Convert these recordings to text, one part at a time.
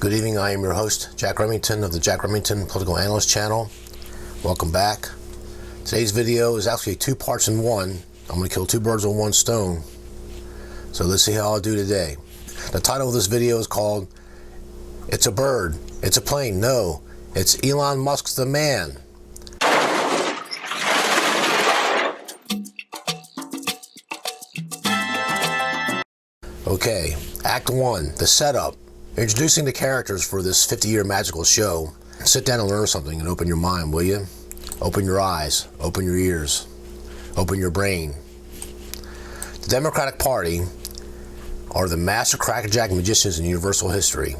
Good evening, I am your host, Jack Remington of the Jack Remington Political Analyst channel. Welcome back. Today's video is actually 2 parts in one. I'm going to kill 2 birds with 1 stone. So let's see how I'll do today. The title of this video is called, It's a Bird, It's a Plane. No, it's Elon Musk the Man. Okay, Act 1, the setup. Introducing the characters for this 50-year magical show. Sit down and learn something and open your mind, will you? Open your eyes, open your ears, open your brain. The Democratic Party are the master crackerjack magicians in universal history.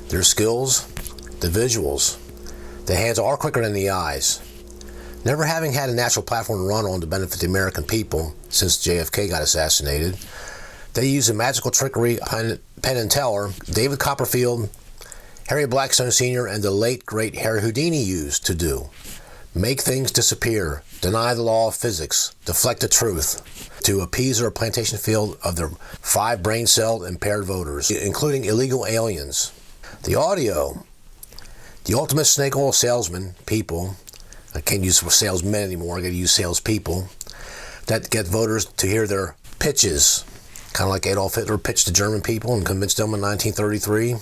Their skills, the visuals, the hands are quicker than the eyes. Never having had a natural platform to run on to benefit the American people since JFK got assassinated, they use the magical trickery Penn and Teller, David Copperfield, Harry Blackstone Sr., and the late, great Harry Houdini used to do. Make things disappear, deny the law of physics, deflect the truth, to appease their plantation field of their 5 brain-celled impaired voters, including illegal aliens. The audio, the ultimate snake oil salesman, people, I can't use salesmen anymore, I gotta use salespeople, that get voters to hear their pitches. Kind of like Adolf Hitler pitched to German people and convinced them in 1933.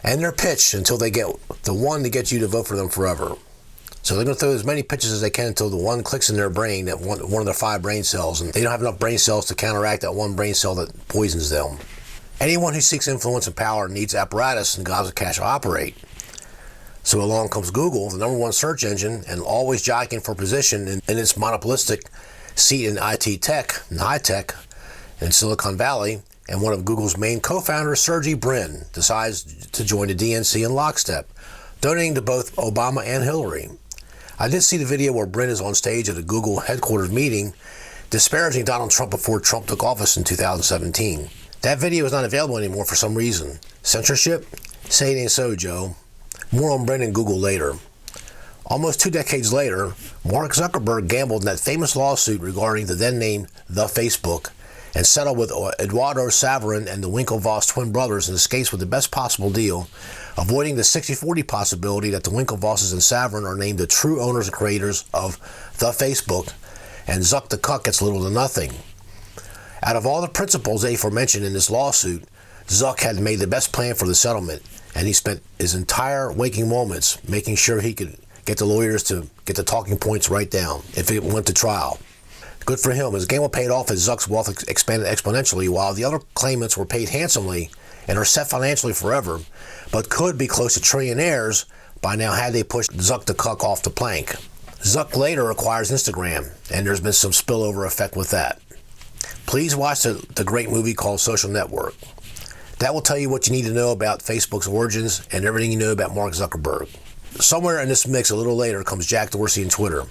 And their pitch until they get the one to get you to vote for them forever. So they're going to throw as many pitches as they can until the one clicks in their brain, that one of their 5 brain cells, and they don't have enough brain cells to counteract that one brain cell that poisons them. Anyone who seeks influence and power needs apparatus and gobs of cash to operate. So along comes Google, the #1 search engine, and always jockeying for position in its monopolistic seat in IT tech and high tech in Silicon Valley, and one of Google's main co-founders, Sergey Brin, decides to join the DNC in lockstep, donating to both Obama and Hillary. I did see the video where Brin is on stage at a Google headquarters meeting disparaging Donald Trump before Trump took office in 2017. That video is not available anymore for some reason. Censorship? Say it ain't so, Joe. More on Brin and Google later. Almost 2 decades later, Mark Zuckerberg gambled in that famous lawsuit regarding the then named The Facebook, and settled with Eduardo Saverin and the Winklevoss twin brothers and escapes with the best possible deal, avoiding the 60-40 possibility that the Winklevosses and Saverin are named the true owners and creators of The Facebook, and Zuck the Cuck gets little to nothing. Out of all the principals aforementioned in this lawsuit, Zuck had made the best plan for the settlement, and he spent his entire waking moments making sure he could get the lawyers to get the talking points right down if it went to trial. Good for him. His gamble paid off as Zuck's wealth expanded exponentially, while the other claimants were paid handsomely and are set financially forever, but could be close to trillionaires by now had they pushed Zuck the Cuck off the plank. Zuck later acquires Instagram, and there's been some spillover effect with that. Please watch the great movie called Social Network. That will tell you what you need to know about Facebook's origins and everything you know about Mark Zuckerberg. Somewhere in this mix a little later comes Jack Dorsey and Twitter.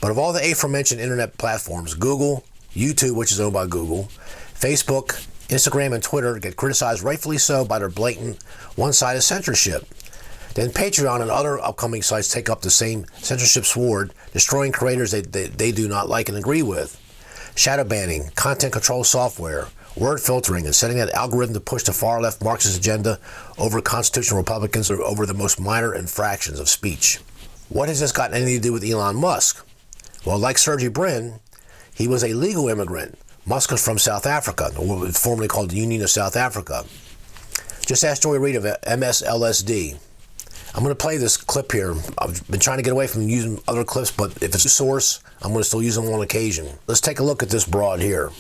But of all the aforementioned internet platforms, Google, YouTube, which is owned by Google, Facebook, Instagram, and Twitter get criticized rightfully so by their blatant one-sided censorship. Then Patreon and other upcoming sites take up the same censorship sword, destroying creators they do not like and agree with. Shadow banning, content control software, word filtering, and setting that algorithm to push the far-left Marxist agenda over constitutional Republicans or over the most minor infractions of speech. What has this got anything to do with Elon Musk? Well, like Sergey Brin, he was a legal immigrant. Musk is from South Africa, what was formerly called the Union of South Africa. Just ask Joy Reid of MSLSD. I'm going to play this clip here. I've been trying to get away from using other clips, but if it's a source, I'm going to still use them on occasion. Let's take a look at this broad here.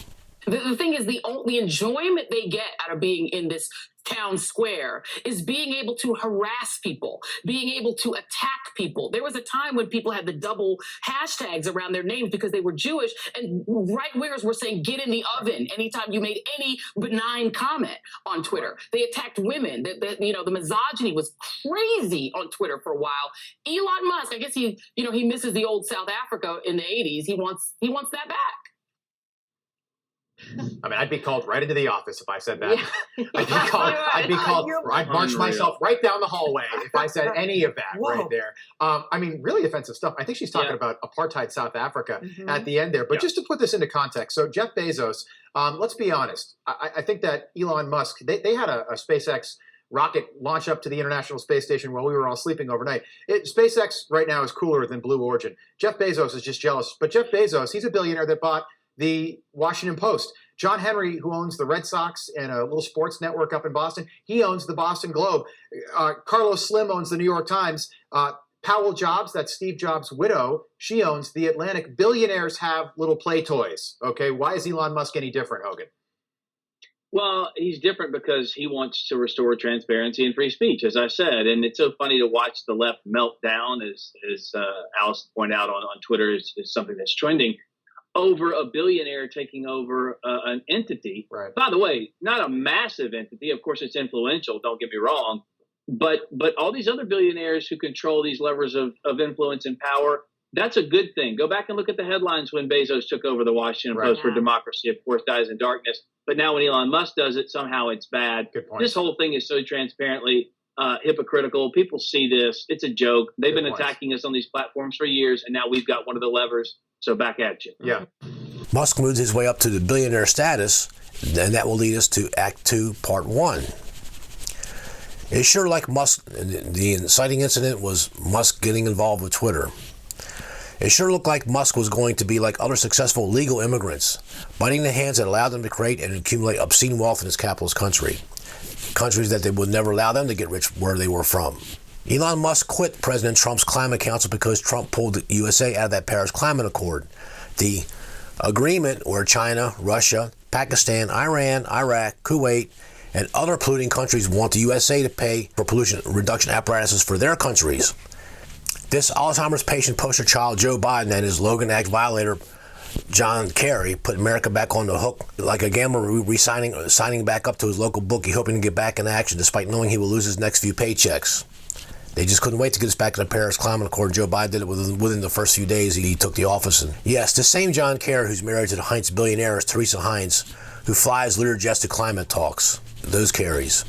The thing is, the enjoyment they get out of being in this town square is being able to harass people, being able to attack people. There was a time when people had the double hashtags around their names because they were Jewish, and right-wingers were saying, get in the oven anytime you made any benign comment on Twitter. They attacked women. The misogyny was crazy on Twitter for a while. Elon Musk, I guess he misses the old South Africa in the 80s. He wants that back. I mean, I'd be called right into the office if I said that. Yeah. I'd march myself right down the hallway if I said any of that right there. I mean, really offensive stuff. I think she's talking about apartheid South Africa at the end there. But just to put this into context, so Jeff Bezos, let's be honest. I think that Elon Musk, they had a SpaceX rocket launch up to the International Space Station while we were all sleeping overnight. SpaceX right now is cooler than Blue Origin. Jeff Bezos is just jealous. But Jeff Bezos, he's a billionaire that bought the Washington Post. John Henry, who owns the Red Sox and a little sports network up in Boston, he owns the Boston Globe. Carlos Slim owns the New York Times. Powell Jobs, that's Steve Jobs' widow, she owns The Atlantic. Billionaires have little play toys, okay? Why is Elon Musk any different, Hogan? Well, he's different because he wants to restore transparency and free speech, as I said. And it's so funny to watch the left melt down, as Alice pointed out on Twitter, is something that's trending, over a billionaire taking over an entity. Right. By the way, not a massive entity. Of course, it's influential, don't get me wrong. But all these other billionaires who control these levers of influence and power, that's a good thing. Go back and look at the headlines when Bezos took over the Washington Post, where democracy, of course, dies in darkness. But now when Elon Musk does it, somehow it's bad. Good point. This whole thing is so transparently hypocritical. People see this. It's a joke. They've been attacking us on these platforms for years, and now we've got one of the levers. So back at you. Yeah. Musk moves his way up to the billionaire status, and that will lead us to Act 2, Part 1. It's sure like Musk, the inciting incident was Musk getting involved with Twitter. It sure looked like Musk was going to be like other successful legal immigrants, biting the hands that allowed them to create and accumulate obscene wealth in his capitalist country. Countries that they would never allow them to get rich where they were from. Elon Musk quit President Trump's climate council because Trump pulled the USA out of that Paris Climate Accord. The agreement where China, Russia, Pakistan, Iran, Iraq, Kuwait, and other polluting countries want the USA to pay for pollution reduction apparatuses for their countries. This Alzheimer's patient poster child, Joe Biden, and his Logan Act violator, John Kerry, put America back on the hook like a gambler signing back up to his local bookie, hoping to get back in action despite knowing he will lose his next few paychecks. They just couldn't wait to get us back in the Paris Climate Accord. Joe Biden did it within the first few days he took the office. And yes, the same John Kerry who's married to the Heinz billionaire is Teresa Heinz, who flies Learjet to climate talks. Those Kerrys.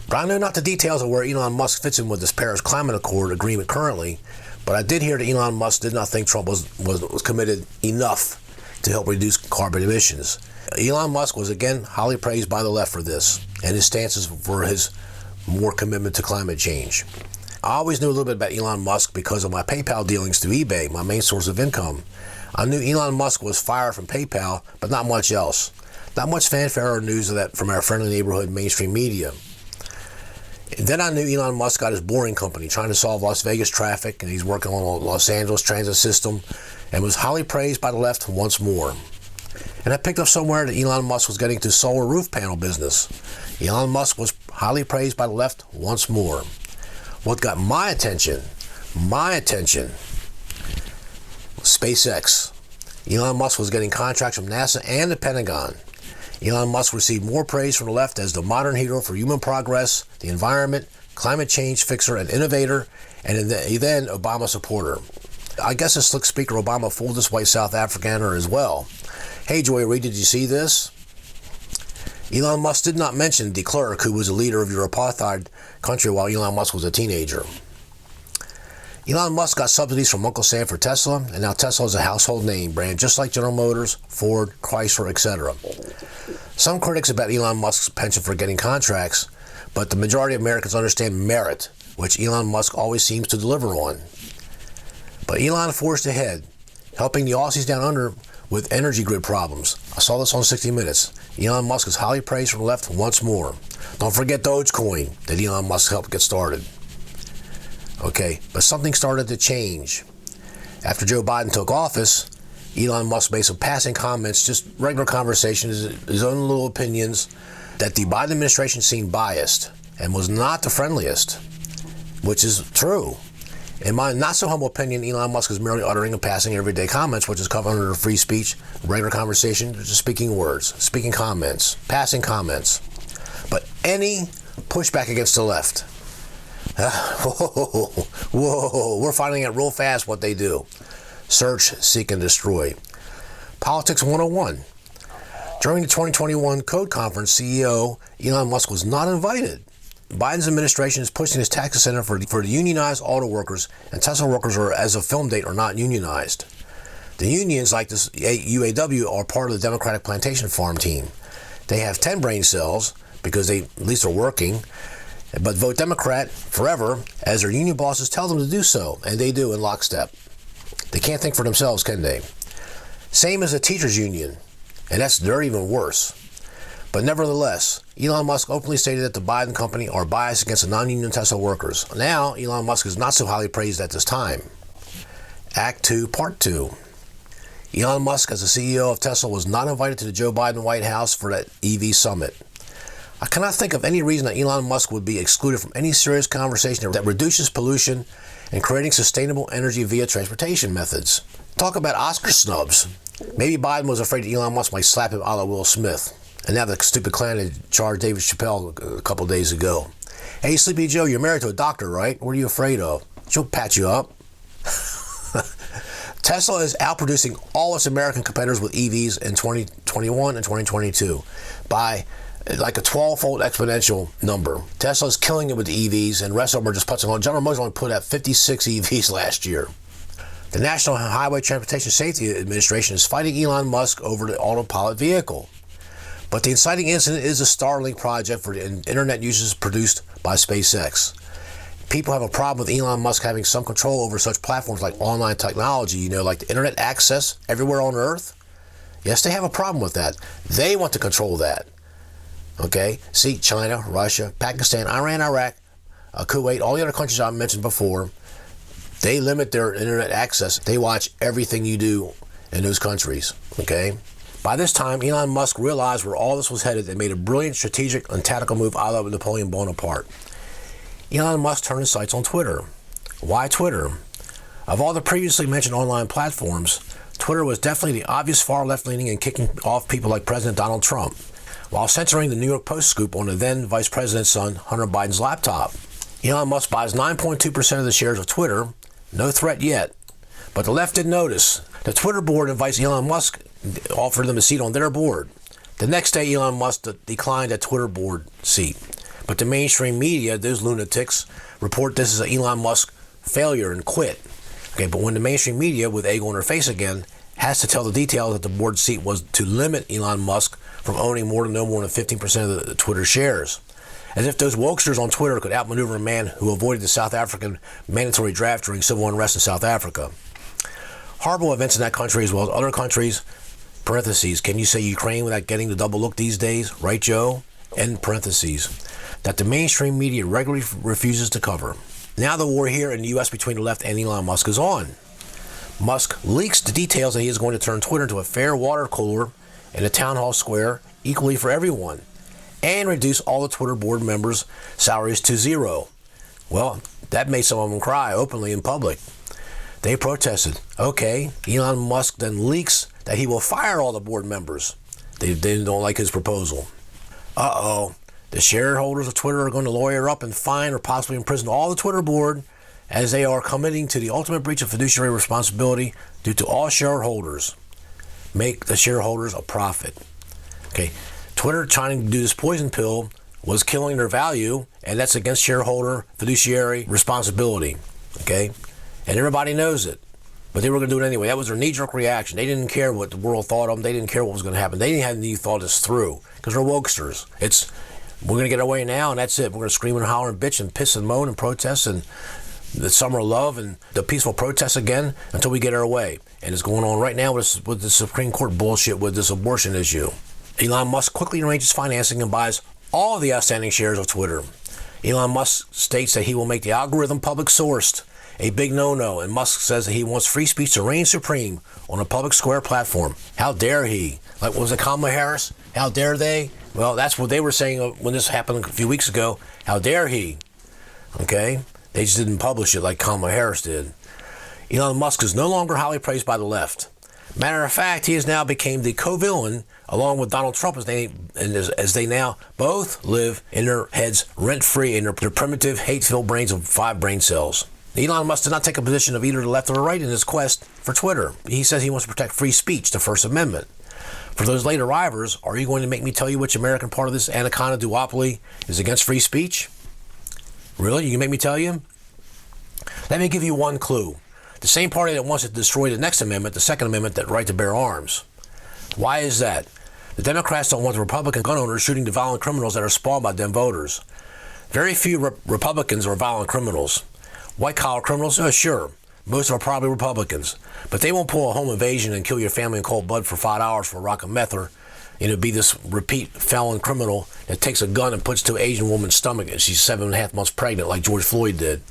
But I know not the details of where Elon Musk fits in with this Paris Climate Accord agreement currently, but I did hear that Elon Musk did not think Trump was committed enough to help reduce carbon emissions. Elon Musk was again highly praised by the left for this and his stances for his more commitment to climate change. I always knew a little bit about Elon Musk because of my PayPal dealings through eBay, my main source of income. I knew Elon Musk was fired from PayPal, but not much else. Not much fanfare or news of that from our friendly neighborhood mainstream media. And then I knew Elon Musk got his boring company trying to solve Las Vegas traffic, and he's working on a Los Angeles transit system, and was highly praised by the left once more. And I picked up somewhere that Elon Musk was getting to solar roof panel business. Elon Musk was highly praised by the left once more. What got my attention, SpaceX. Elon Musk was getting contracts from NASA and the Pentagon. Elon Musk received more praise from the left as the modern hero for human progress, the environment, climate change fixer and innovator, and then Obama supporter. I guess the slick speaker Obama fooled this white South Africaner as well. Hey, Joy Reid, did you see this? Elon Musk did not mention de Klerk, who was a leader of your apartheid country while Elon Musk was a teenager. Elon Musk got subsidies from Uncle Sam for Tesla, and now Tesla is a household name brand, just like General Motors, Ford, Chrysler, etc. Some critics about Elon Musk's penchant for getting contracts, but the majority of Americans understand merit, which Elon Musk always seems to deliver on. But Elon forged ahead, helping the Aussies down under with energy grid problems. I saw this on 60 Minutes. Elon Musk is highly praised from the left once more. Don't forget Dogecoin that Elon Musk helped get started. Okay, but something started to change. After Joe Biden took office, Elon Musk made some passing comments, just regular conversations, his own little opinions, that the Biden administration seemed biased and was not the friendliest, which is true. In my not so humble opinion, Elon Musk is merely uttering and passing everyday comments, which is covered under free speech, regular conversation, just speaking words, speaking comments, passing comments. But any pushback against the left, whoa, we're finding out real fast what they do. Search, seek, and destroy. Politics 101. During the 2021 Code Conference, CEO Elon Musk was not invited. Biden's administration is pushing his tax incentive for the unionized auto workers, and Tesla workers are, as of film date, are not unionized. The unions, like this UAW, are part of the Democratic Plantation Farm team. They have 10 brain cells, because they at least are working. but vote Democrat forever as their union bosses tell them to do so, and they do in lockstep. They can't think for themselves, can they? Same as the teachers union, and they're even worse. But nevertheless, Elon Musk openly stated that the Biden company are biased against the non-union Tesla workers. Now, Elon Musk is not so highly praised at this time. Act 2, Part 2. Elon Musk, as the CEO of Tesla, was not invited to the Joe Biden White House for that EV summit. I cannot think of any reason that Elon Musk would be excluded from any serious conversation that reduces pollution and creating sustainable energy via transportation methods. Talk about Oscar snubs. Maybe Biden was afraid that Elon Musk might slap him a la Will Smith. And now the stupid clown had charged David Chappelle a couple days ago. Hey, Sleepy Joe, you're married to a doctor, right? What are you afraid of? She'll patch you up. Tesla is outproducing all its American competitors with EVs in 2021 and 2022 by like a 12-fold exponential number. Tesla is killing it with the EVs, and the rest of them are just putzing on. General Motors only put out 56 EVs last year. The National Highway Transportation Safety Administration is fighting Elon Musk over the autopilot vehicle. But the inciting incident is a Starlink project for the internet users produced by SpaceX. People have a problem with Elon Musk having some control over such platforms like online technology, like the internet access everywhere on Earth. Yes, they have a problem with that. They want to control that. Okay? See, China, Russia, Pakistan, Iran, Iraq, Kuwait, all the other countries I mentioned before, they limit their internet access. They watch everything you do in those countries. Okay? By this time, Elon Musk realized where all this was headed and made a brilliant strategic and tactical move a la Napoleon Bonaparte. Elon Musk turned his sights on Twitter. Why Twitter? Of all the previously mentioned online platforms, Twitter was definitely the obvious far left-leaning and kicking off people like President Donald Trump, while censoring the New York Post scoop on the then Vice President's son, Hunter Biden's laptop. Elon Musk buys 9.2% of the shares of Twitter. No threat yet. But the left didn't notice. The Twitter board invites Elon Musk, offered them a seat on their board. The next day, Elon Musk declined a Twitter board seat. But the mainstream media, those lunatics, report this as an Elon Musk failure and quit. Okay, but when the mainstream media, with egg on their face again, has to tell the details that the board seat was to limit Elon Musk from owning no more than 15% of the Twitter shares. As if those wokesters on Twitter could outmaneuver a man who avoided the South African mandatory draft during civil unrest in South Africa. Horrible events in that country as well as other countries. Parentheses, can you say Ukraine without getting the double look these days? Right, Joe? End parentheses. That the mainstream media regularly refuses to cover. Now the war here in the U.S. between the left and Elon Musk is on. Musk leaks the details that he is going to turn Twitter into a fair water cooler in a town hall square equally for everyone and reduce all the Twitter board members' salaries to zero. Well, that made some of them cry openly in public. They protested. Okay, Elon Musk then leaks that he will fire all the board members. They don't like his proposal. Uh-oh. The shareholders of Twitter are going to lawyer up and fine or possibly imprison all the Twitter board as they are committing to the ultimate breach of fiduciary responsibility due to all shareholders. Make the shareholders a profit. Okay, Twitter trying to do this poison pill was killing their value, and that's against shareholder fiduciary responsibility. Okay, and everybody knows it. But they were going to do it anyway. That was their knee-jerk reaction. They didn't care what the world thought of them. They didn't care what was going to happen. They didn't have any thought this through because they're wokesters. We're going to get our way now, and that's it. We're going to scream and holler and bitch and piss and moan and protest and the summer of love and the peaceful protests again until we get our way. And it's going on right now with the Supreme Court bullshit with this abortion issue. Elon Musk quickly arranges financing and buys all of the outstanding shares of Twitter. Elon Musk states that he will make the algorithm public sourced, a big no-no, and Musk says that he wants free speech to reign supreme on a public square platform. How dare he? Like, was it Kamala Harris? How dare they? Well, that's what they were saying when this happened a few weeks ago. How dare he? Okay? They just didn't publish it like Kamala Harris did. Elon Musk is no longer highly praised by the left. Matter of fact, he has now become the co-villain along with Donald Trump as they now both live in their heads rent-free in their primitive, hate-filled brains of 5 brain cells. Elon Musk did not take a position of either the left or the right in his quest for Twitter. He says he wants to protect free speech, the First Amendment. For those late arrivers, are you going to make me tell you which American part of this anaconda duopoly is against free speech? Really? You can make me tell you? Let me give you one clue. The same party that wants to destroy the next amendment, the Second Amendment, that right to bear arms. Why is that? The Democrats don't want the Republican gun owners shooting the violent criminals that are spawned by them voters. Very few Republicans are violent criminals. White-collar criminals? Sure. Most are probably Republicans. But they won't pull a home invasion and kill your family in cold blood for 5 hours for a rock of meth, or be this repeat felon criminal that takes a gun and puts it to an Asian woman's stomach and she's 7.5 months pregnant like George Floyd did.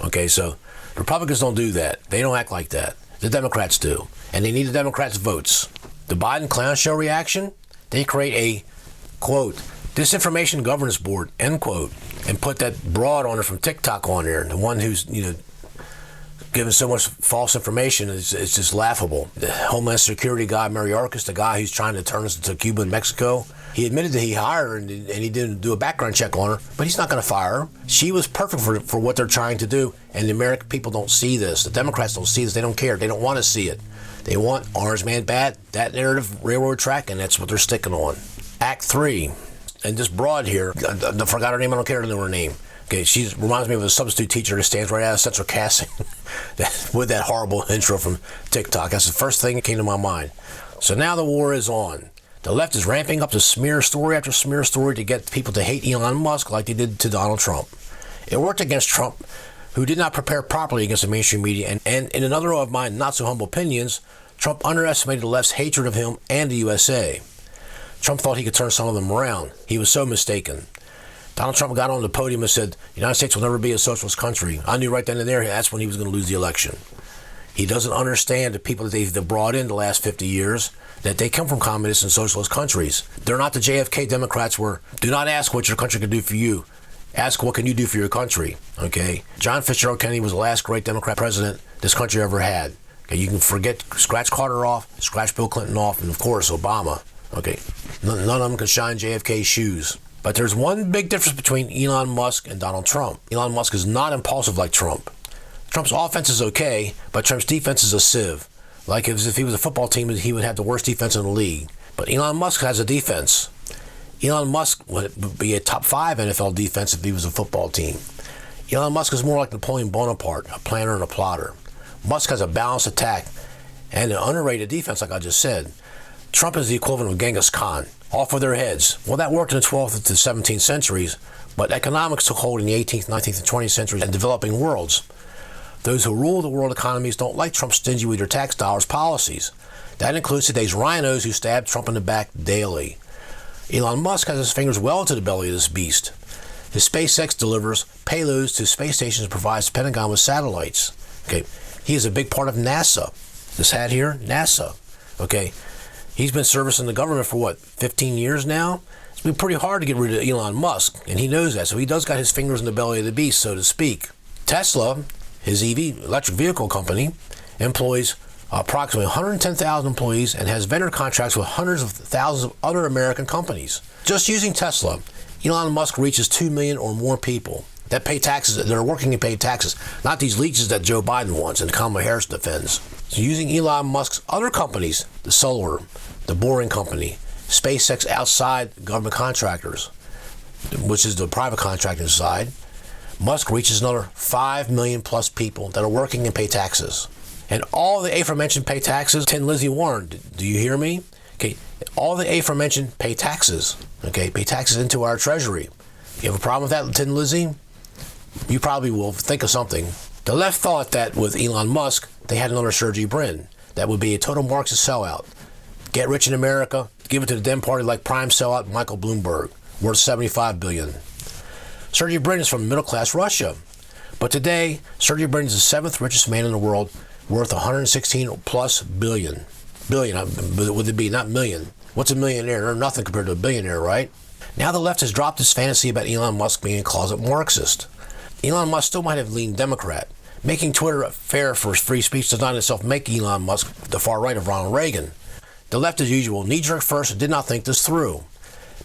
Okay, so Republicans don't do that. They don't act like that. The Democrats do. And they need the Democrats' votes. The Biden clown show reaction, they create a, quote, disinformation governance board, end quote, and put that broad on her from TikTok on there, the one who's, giving so much false information. It's just laughable. The Homeland Security guy, Mayorkas, the guy who's trying to turn us into Cuba and Mexico, he admitted that he hired her and he didn't do a background check on her, but he's not going to fire her. She was perfect for what they're trying to do, and the American people don't see this. The Democrats don't see this. They don't care. They don't want to see it. They want Orange Man bad, that narrative railroad track, and that's what they're sticking on. Act 3, and this broad here, I forgot her name, I don't care to know her name. Okay, she reminds me of a substitute teacher that stands right out of Central Casting with that horrible intro from TikTok. That's the first thing that came to my mind. So now the war is on. The left is ramping up to smear story after smear story to get people to hate Elon Musk like they did to Donald Trump. It worked against Trump, who did not prepare properly against the mainstream media, and in another of my not-so-humble opinions, Trump underestimated the left's hatred of him and the USA. Trump thought he could turn some of them around. He was so mistaken. Donald Trump got on the podium and said, the United States will never be a socialist country. I knew right then and there that's when he was going to lose the election. He doesn't understand the people that they've brought in the last 50 years, that they come from communist and socialist countries. They're not the JFK Democrats where, do not ask what your country can do for you. Ask what can you do for your country, okay? John Fitzgerald Kennedy was the last great Democrat president this country ever had. Okay, you can scratch Carter off, scratch Bill Clinton off, and of course Obama. Okay, none of them can shine JFK's shoes. But there's one big difference between Elon Musk and Donald Trump. Elon Musk is not impulsive like Trump. Trump's offense is okay, but Trump's defense is a sieve. Like if he was a football team, he would have the worst defense in the league. But Elon Musk has a defense. Elon Musk would be a top 5 NFL defense if he was a football team. Elon Musk is more like Napoleon Bonaparte, a planner and a plotter. Musk has a balanced attack and an underrated defense, like I just said. Trump is the equivalent of Genghis Khan. Off with their heads. Well, that worked in the 12th to 17th centuries, but economics took hold in the 18th, 19th, and 20th centuries and developing worlds. Those who rule the world economies don't like Trump's stingy with their tax dollars policies. That includes today's rhinos who stab Trump in the back daily. Elon Musk has his fingers well into the belly of this beast. His SpaceX delivers payloads to space stations and provides the Pentagon with satellites. Okay, he is a big part of NASA. This hat here, NASA. Okay. He's been servicing the government for 15 years now? It's been pretty hard to get rid of Elon Musk, and he knows that, so he does got his fingers in the belly of the beast, so to speak. Tesla, his EV, electric vehicle company, employs approximately 110,000 employees and has vendor contracts with hundreds of thousands of other American companies. Just using Tesla, Elon Musk reaches 2 million or more people that pay taxes, that are working and pay taxes, not these leeches that Joe Biden wants and Kamala Harris defends. So using Elon Musk's other companies, the solar, the Boring Company, SpaceX outside government contractors, which is the private contracting side, Musk reaches another 5 million plus people that are working and pay taxes. And all the aforementioned pay taxes. Tin Lizzie Warren, do you hear me? Okay, all the aforementioned pay taxes. Okay, pay taxes into our treasury. You have a problem with that, Tin Lizzie? You probably will think of something. The left thought that with Elon Musk, they had another Sergey Brin. That would be a total Marxist sellout. Get rich in America, give it to the Dem Party like prime sellout Michael Bloomberg, worth $75 billion. Sergey Brin is from middle-class Russia. But today, Sergey Brin is the 7th richest man in the world, worth 116 plus billion. Billion, would it be, not million. What's a millionaire? They're nothing compared to a billionaire, right? Now the left has dropped this fantasy about Elon Musk being a closet Marxist. Elon Musk still might have leaned Democrat. Making Twitter fair for free speech does not in itself make Elon Musk the far right of Ronald Reagan. The left, as usual, knee-jerk first and did not think this through.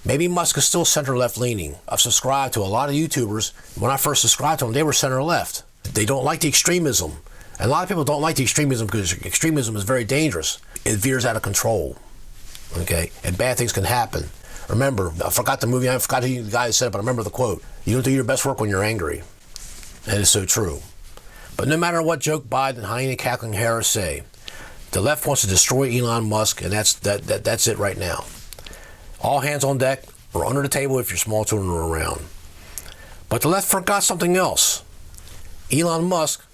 Maybe Musk is still center-left leaning. I've subscribed to a lot of YouTubers. When I first subscribed to them, they were center-left. They don't like the extremism. And a lot of people don't like the extremism because extremism is very dangerous. It veers out of control. Okay? And bad things can happen. Remember, I forgot the movie, I forgot who the guy that said it, but I remember the quote. You don't do your best work when you're angry. And it's so true. But no matter what joke Biden, hyena cackling Harris say, the left wants to destroy Elon Musk, and that's it right now. All hands on deck or under the table if your small children are around. But the left forgot something else. Elon Musk,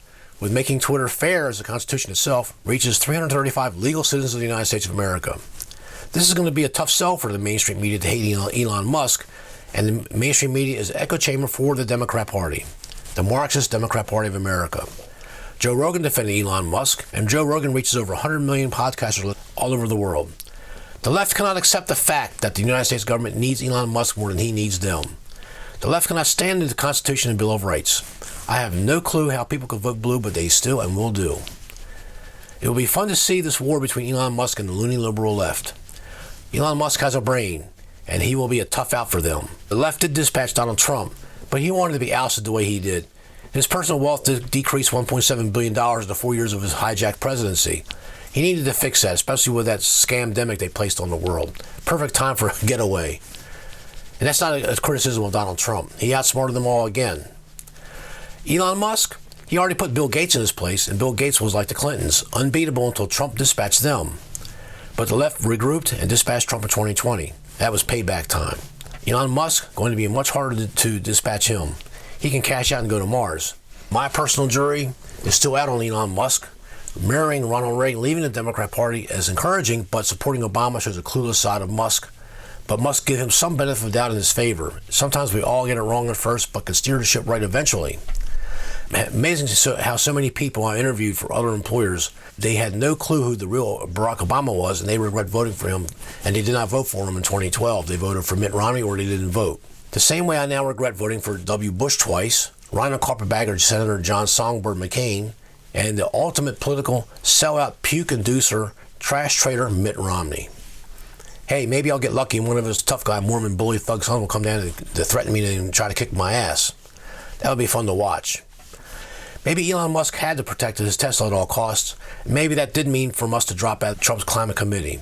with making Twitter fair as the Constitution itself, reaches 335 legal citizens of the United States of America. This is going to be a tough sell for the mainstream media to hate Elon Musk, and the mainstream media is an echo chamber for the Democrat Party, the Marxist Democrat Party of America. Joe Rogan defended Elon Musk, and Joe Rogan reaches over 100 million podcasters all over the world. The left cannot accept the fact that the United States government needs Elon Musk more than he needs them. The left cannot stand in the Constitution and Bill of Rights. I have no clue how people could vote blue, but they still and will do. It will be fun to see this war between Elon Musk and the loony liberal left. Elon Musk has a brain, and he will be a tough out for them. The left did dispatch Donald Trump, but he wanted to be ousted the way he did. His personal wealth decreased $1.7 billion in the 4 years of his hijacked presidency. He needed to fix that, especially with that scamdemic they placed on the world. Perfect time for a getaway. And that's not a criticism of Donald Trump. He outsmarted them all again. Elon Musk, he already put Bill Gates in his place, and Bill Gates was like the Clintons, unbeatable until Trump dispatched them. But the left regrouped and dispatched Trump in 2020. That was payback time. Elon Musk, going to be much harder to dispatch him. He can cash out and go to Mars. My personal jury is still out on Elon Musk. Mirroring Ronald Reagan leaving the Democrat Party as encouraging, but supporting Obama shows a clueless side of Musk. But must give him some benefit of doubt in his favor. Sometimes we all get it wrong at first, but can steer the ship right eventually. Amazing how so many people I interviewed for other employers, they had no clue who the real Barack Obama was, and they regret voting for him, and they did not vote for him in 2012. They voted for Mitt Romney, or they didn't vote. The same way I now regret voting for W. Bush twice, Rhino Carpetbagger Senator John Songbird McCain, and the ultimate political sellout puke inducer, trash trader Mitt Romney. Hey, maybe I'll get lucky and one of his tough guy Mormon bully thug sons will come down to threaten me and try to kick my ass. That would be fun to watch. Maybe Elon Musk had to protect his Tesla at all costs. Maybe that did mean for us to drop out Trump's climate committee.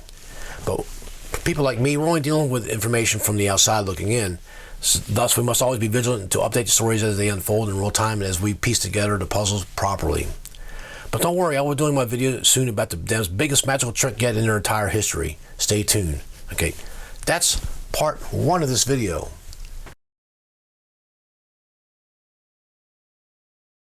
But for people like me, we're only dealing with information from the outside looking in. Thus, we must always be vigilant to update the stories as they unfold in real time and as we piece together the puzzles properly. But don't worry, I will be doing my video soon about the damn's biggest magical trick yet in their entire history. Stay tuned. Okay, that's part 1 of this video.